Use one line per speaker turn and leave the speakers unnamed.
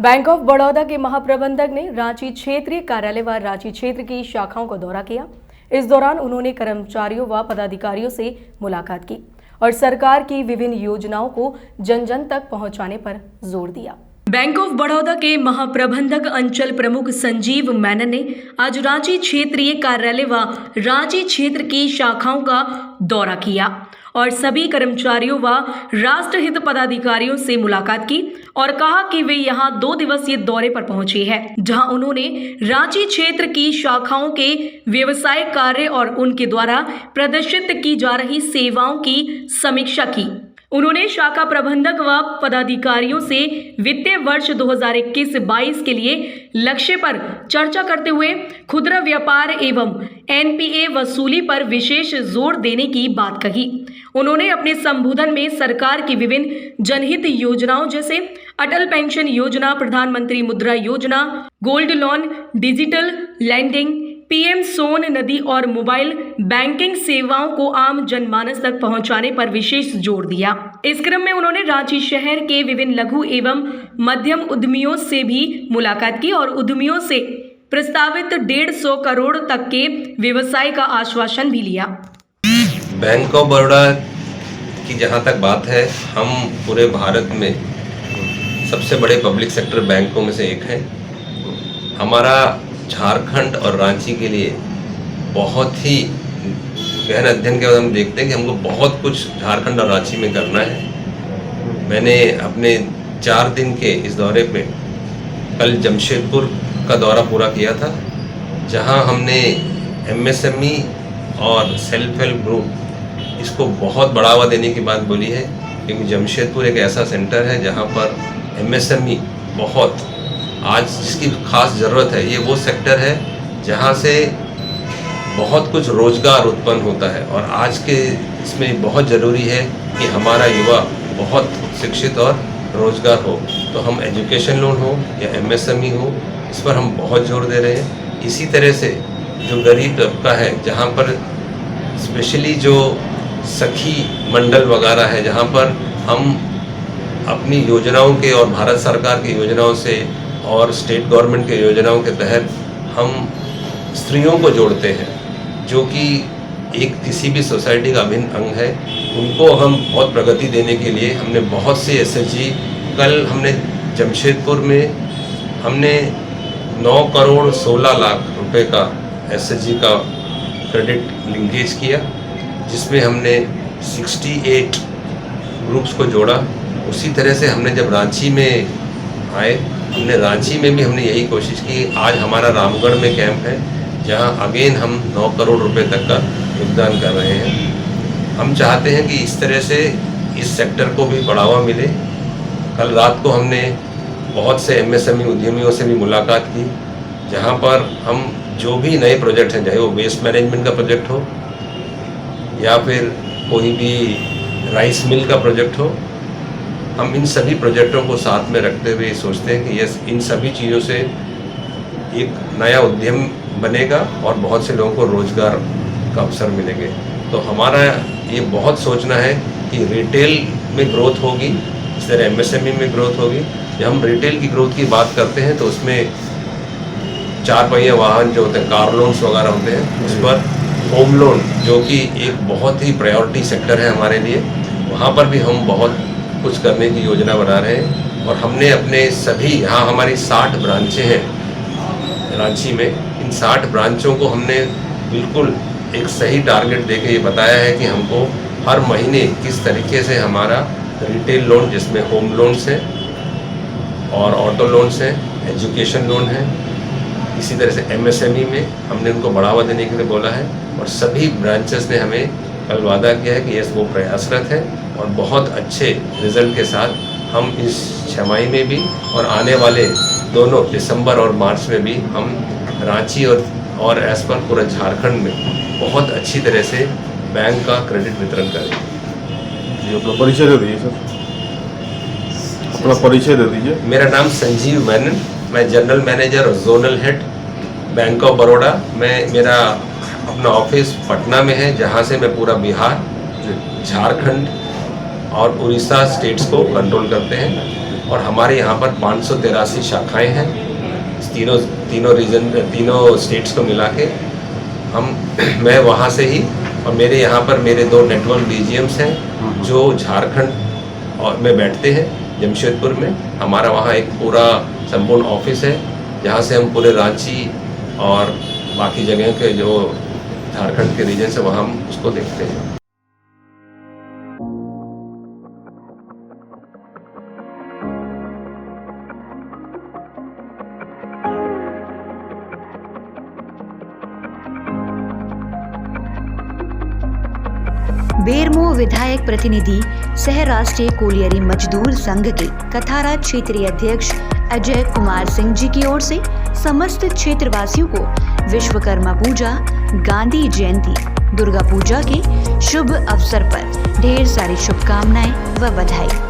Bank of Baroda के महाप्रबंधक ने रांची क्षेत्रीय कार्यालय व रांची क्षेत्र की शाखाओं का दौरा किया। इस दौरान उन्होंने कर्मचारियों व पदाधिकारियों से मुलाकात की और सरकार की विभिन्न योजनाओं को जन जन तक पहुंचाने पर जोर दिया। बैंक ऑफ बड़ौदा के महाप्रबंधक अंचल प्रमुख संजीव मेनन ने आज रांची क्षेत्रीय कार्यालय व रांची क्षेत्र की शाखाओं का दौरा किया और सभी कर्मचारियों व राष्ट्रहित पदाधिकारियों से मुलाकात की और कहा कि वे यहां 2 दिवसीय दौरे पर पहुंचे हैं, जहां उन्होंने रांची क्षेत्र की शाखाओं के व्यवसायिक कार्य और उनके द्वारा प्रदर्शित की जा रही सेवाओं की समीक्षा की। उन्होंने शाखा प्रबंधक व पदाधिकारियों से वित्तीय वर्ष 2021-22 के लिए लक्ष्य पर चर्चा करते हुए खुदरा व्यापार एवं एनपीए वसूली पर विशेष जोर देने की बात कही। उन्होंने अपने संबोधन में सरकार की विभिन्न जनहित योजनाओं जैसे अटल पेंशन योजना, प्रधानमंत्री मुद्रा योजना, gold loan, digital lending, PM सोन नदी और मोबाइल बैंकिंग सेवाओं को आम जनमानस तक पहुंचाने पर विशेष जोर दिया। इस क्रम में उन्होंने रांची शहर के विभिन्न लघु एवं मध्यम उद्यमियों से भी मुलाकात की और उद्यमियों से प्रस्तावित 150 करोड़ तक के व्यवसाय का आश्वासन भी लिया।
बैंक ऑफ बड़ौदा की जहां तक बात है, हम पूरे भारत में सबसे बड़े पब्लिक सेक्टर बैंकों में से एक है। हमारा झारखंड और रांची के लिए बहुत ही गहन अध्ययन के बाद हम देखते हैं कि हमको बहुत कुछ झारखंड और रांची में करना है। मैंने अपने 4 दिन के इस दौरे पे कल जमशेदपुर का दौरा पूरा किया था, जहां हमने एमएसएमई और सेल्फ हेल्प ग्रुप इसको बहुत बढ़ावा देने की बात बोली है, क्योंकि जमशेदपुर एक ऐसा सेंटर है जहां पर एमएसएमई बहुत आज जिसकी खास ज़रूरत है। ये वो सेक्टर है जहाँ से बहुत कुछ रोज़गार उत्पन्न होता है और आज के इसमें बहुत ज़रूरी है कि हमारा युवा बहुत शिक्षित और रोज़गार हो। तो हम एजुकेशन लोन हो या एमएसएमई हो, इस पर हम बहुत जोर दे रहे हैं। इसी तरह से जो गरीब तबका है, जहाँ पर स्पेशली जो सखी मंडल वगैरह है, जहाँ पर हम अपनी योजनाओं के और भारत सरकार की योजनाओं से और स्टेट गवर्नमेंट के योजनाओं के तहत हम स्त्रियों को जोड़ते हैं, जो कि एक किसी भी सोसाइटी का अभिन्न अंग है। उनको हम बहुत प्रगति देने के लिए हमने बहुत से एसएचजी, कल हमने जमशेदपुर में हमने 9 करोड़ 16 लाख रुपए का एसएचजी का क्रेडिट लिंकेज किया, जिसमें हमने 68 ग्रुप्स को जोड़ा। उसी तरह से हमने जब रांची में आए, हमने रांची में भी हमने यही कोशिश की। आज हमारा रामगढ़ में कैंप है, जहां अगेन हम 9 करोड़ रुपए तक का योगदान कर रहे हैं। हम चाहते हैं कि इस तरह से इस सेक्टर को भी बढ़ावा मिले। कल रात को हमने बहुत से एमएसएमई उद्यमियों से भी मुलाकात की, जहां पर हम जो भी नए प्रोजेक्ट हैं, चाहे वो वेस्ट मैनेजमेंट का प्रोजेक्ट हो या फिर कोई भी राइस मिल का प्रोजेक्ट हो, हम इन सभी प्रोजेक्टों को साथ में रखते हुए सोचते हैं कि यस, इन सभी चीज़ों से एक नया उद्यम बनेगा और बहुत से लोगों को रोज़गार का अवसर मिलेंगे। तो हमारा ये बहुत सोचना है कि रिटेल में ग्रोथ होगी, इस तरह एमएसएमई में ग्रोथ होगी। जब हम रिटेल की ग्रोथ की बात करते हैं तो उसमें 4 पहिया वाहन जो होते हैं, कार लोन्स वगैरह होते हैं, उस पर होम लोन, जो कि एक बहुत ही प्रायोरिटी सेक्टर है हमारे लिए, वहाँ पर भी हम बहुत कुछ करने की योजना बना रहे हैं। और हमने अपने सभी, यहाँ हमारी 60 ब्रांचें हैं रांची में, इन 60 ब्रांचों को हमने बिल्कुल एक सही टारगेट देके ये बताया है कि हमको हर महीने किस तरीके से हमारा रिटेल लोन, जिसमें होम लोन्स हैं और ऑटो लोन्स हैं, एजुकेशन लोन है, इसी तरह से एमएसएमई में हमने उनको बढ़ावा देने के लिए बोला है। और सभी ब्रांचेस ने हमें कल वादा किया है कि यस, वो प्रयासरत है और बहुत अच्छे रिजल्ट के साथ हम इस छमाही में भी और आने वाले दोनों दिसंबर और मार्च में भी हम रांची और एज पर पूरा झारखंड में बहुत अच्छी तरह से बैंक का क्रेडिट वितरण करेंगे।
जी, अपना परिचय दे दीजिए सर। अपना परिचय दे दीजिए।
मेरा नाम संजीव मेनन, मैं जनरल मैनेजर और zonal head bank of Baroda. मेरा अपना ऑफिस पटना में है, जहाँ से मैं पूरा बिहार, झारखंड और उड़ीसा स्टेट्स को कंट्रोल करते हैं। और हमारे यहाँ पर 583 शाखाएं हैं तीनों रीजन, तीनों स्टेट्स को मिला के। मैं वहाँ से ही, और मेरे यहाँ पर मेरे 2 नेटवर्क डीजीएम्स हैं जो झारखंड और में बैठते हैं, जमशेदपुर में। हमारा वहाँ एक पूरा संपूर्ण ऑफिस है जहाँ से हम पूरे रांची और बाकी जगह के जो झारखंड के रीजन से वहाँ हम उसको देखते हैं।
बेरमो विधायक प्रतिनिधि सह राष्ट्रीय कोलियरी मजदूर संघ के कथारा क्षेत्रीय अध्यक्ष अजय कुमार सिंह जी की ओर से समस्त क्षेत्रवासियों को विश्वकर्मा पूजा, गांधी जयंती, दुर्गा पूजा के शुभ अवसर पर ढेर सारी शुभकामनाएं व बधाई।